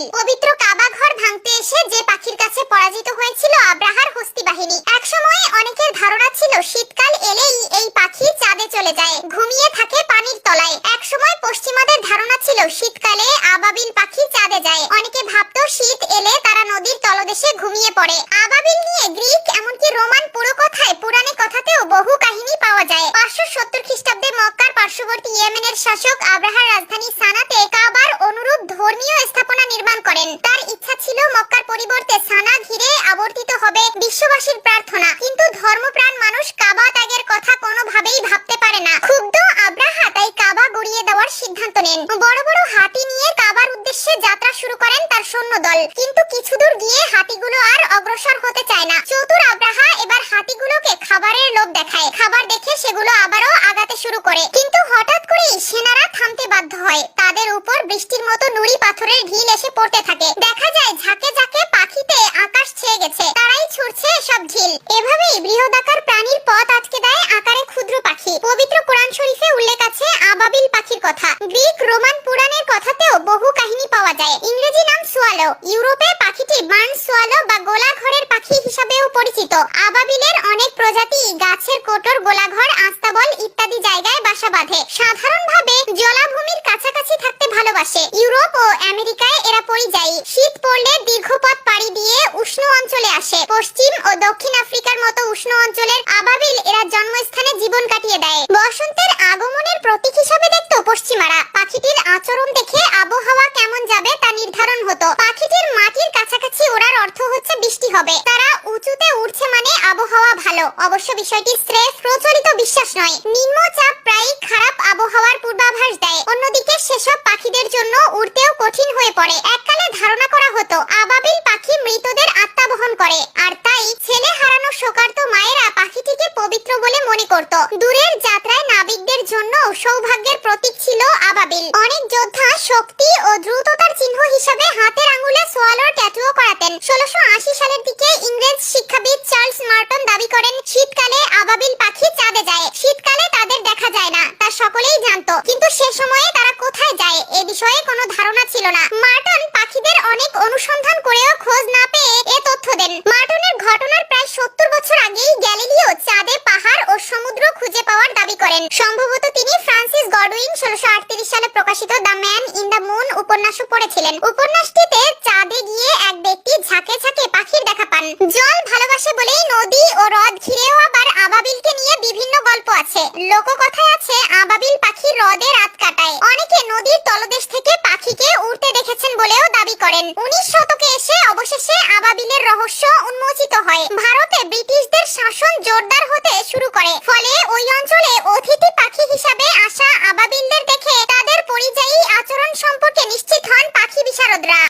আবাবিল। পবিত্র কাবা ঘর ভাঙতে এসে যে পাখির কাছে পরাজিত হয়েছিল আব্রাহার হস্তি বাহিনী। একসময় অনেকের ধারণা ছিল শীতকাল এলেই এই পাখি চাঁদে চলে যায়, ঘুমিয়ে থাকে পানির তলায়। একসময় পশ্চিমাদের ধারণা ছিল শীতকালে আবাবিল পাখি চাঁদে যায়। অনেকে ভাবতো শীত এলে তারা নদীর তলদেশে ঘুমিয়ে পড়ে। আবাবিল নিয়ে গ্রিক এমনকি রোমান পুরকথায় পুরাণে কথাতেও বহু কাহিনী পাওয়া যায়। 570 খ্রিস্টাব্দে মক্কার পার্শ্ববর্তী ইয়েমেনের শাসক আব্রাহার রাজধানী সানাতে কাবার অনুরূপ ধর্মীয় স্থাপনা নির্মাণ করেন। তার ইচ্ছা ছিল মক্কার পরিবর্তে সানা ঘিরে আবর্তিত হবে বিশ্ববাসীর প্রার্থনা, কিন্তু ধর্মপ্রাণ মানুষ কাবা ত্যাগের কথা কোনোভাবেই ভাবতে পারে না। ক্ষুব্ধ আব্রাহা তাই কাবা গড়িয়ে দেওয়ার সিদ্ধান্ত নেন। বড় বড় হাতি নিয়ে কাবার উদ্দেশ্যে যাত্রা শুরু করেন তার সৈন্যদল, কিন্তু কিছু দূর গিয়ে হাতিগুলো আর অগ্রসর হতে চায় না। চতুর আব্রাহা এবার হাতিগুলোকে খাবারের লোভ দেখায়। খাবার দেখে সেগুলো আবারও আগাতে শুরু করে, কিন্তু হঠাৎ করেই সেনারা থামতে বাধ্য হয়। তাদের উপর বৃষ্টির মতো নুড়ি পাথরের ঢিল এসে পড়তে থাকে। দেখা যায় ঝাঁকে ঝাঁকে পাখিতে আকাশ ছেয়ে গেছে, তারাই ছুটছে সব ঢিল। এভাবেই বৃহদাকার প্রাণীর পথ আটকে দেয় আকারে ক্ষুদ্র পাখি। পবিত্র কোরআন শরীফে উল্লেখ আছে আবাবিল পাখির কথা। গ্রিক রোমান পুরাণের কথাতেও বহু কাহিনী পাওয়া যায়। ইংরেজি নাম সোয়ালো। ইউরোপে পাখিটি বার্ন সোয়ালো বা গোলাঘরের পাখি হিসাবেও পরিচিত। আবাবিলের অনেক প্রজাতি গাছের কোটর, গোলাঘর, আস্তাবল ইত্যাদি জায়গায় বাসা বাঁধে। সাধারণভাবে জলাভূমির কাছাকাছি থাকতে ভালোবাসে। ইউরোপ ও আমেরিকায় এরা পরিযায়ী। শীত পড়লে দীর্ঘ পথ পাড়ি দিয়ে উষ্ণ অঞ্চলে আসে। পশ্চিম ও দক্ষিণ আফ্রিকার মতো উষ্ণ অঞ্চলের আবাবিল এরা জন্মস্থানে জীবন কাটিয়ে দেয়। বসন্তের আগমনের প্রতীক হিসাবে দেখতো পশ্চিমারা। পাখিটির আচরণ দেখে আবহাওয়া কেমন যাবে তা নির্ধারণ হতো। পাখিটির মাটির কাছাকাছি ওড়ার অর্থ হচ্ছে বৃষ্টি হবে। তারা উঁচুতে উড়ছে মানে আবহাওয়া ভালো। অবশ্য বিষয়টি স্রেফ প্রচলিত বিশ্বাস নয়। নিম্নচাপ প্রায়ই খারাপ আবহাওয়ার পূর্বাভাস দেয়। অন্যদিকে সেসব পাখিদের জন্য উড়তেও কঠিন হয়ে পড়ে। এককালে ধারণা করা হতো আবাবিল পাখি মৃতদের আত্মা বহন করে, আর তাই ছেলে হারানো শোকার্ত মায়েরা পাখিটিকে পবিত্র বলে মনে করত। দূরের যাত্রায় নাবিকদের জন্য সৌভাগ্যের প্রতীক ছিল আবাবিল। অনেক যোদ্ধা শক্তি ও দ্রুততার চিহ্ন হিসাবে হাতের আঙ্গুলে সোয়ালোর ট্যাটুও করাতেন। 1680 সালের দিকে ইংরেজ শিক্ষাবিদ চার্লস মার্টন দাবি করেন শীতকালে আবাবিল পাখি চাঁদে যায়। শীতকালে তাদের দেখা যায় না তা সকলেই জানতো, কিন্তু সে সময়ে তারা কোথায় যায় এ বিষয়ে কোনো ধারণা ছিল না। মার্টন পাখিদের অনেক অনুসন্ধান করেও খোঁজ না পেয়ে এ তথ্য দেন। মার্টনের ঘটনার প্রায় 70 বছর আগেই গ্যালিলিও চাঁদে পাহাড় ও সমুদ্র খুঁজে পাওয়ার দাবি করেন। সম্ভবত তিনি ফ্রান্সিস গডউইন 1638 সালে প্রকাশিত the man in the moon উপন্যাসও পড়েছিলেন। উপন্যাসটিতে চাঁদে গিয়ে এক ব্যক্তি ঝাঁকে ঝাঁকে পাখির দেখা পান। জল ভালোবাসে বলেই নদী ও হ্রদ ঘিরেও আবার আবাবিলকে নিয়ে বিভিন্ন গল্প আছে। লোককথায় আছে আবাবিল পাখি হ্রদে রাত কাটায়। অনেকে নদীর তলদেশ থেকে পাখিকে উড়তে দেখেছেন বলেও দাবি করেন। 19 শতকে এসে অবশেষে আবাবিলের রহস্য উন্মোচিত হয়। ভারতে ব্রিটিশদের শাসন জোরদার হতে শুরু করে, ফলে ওই অঞ্চলে অতিথি পাখি হিসাবে আসা আবাবিলদের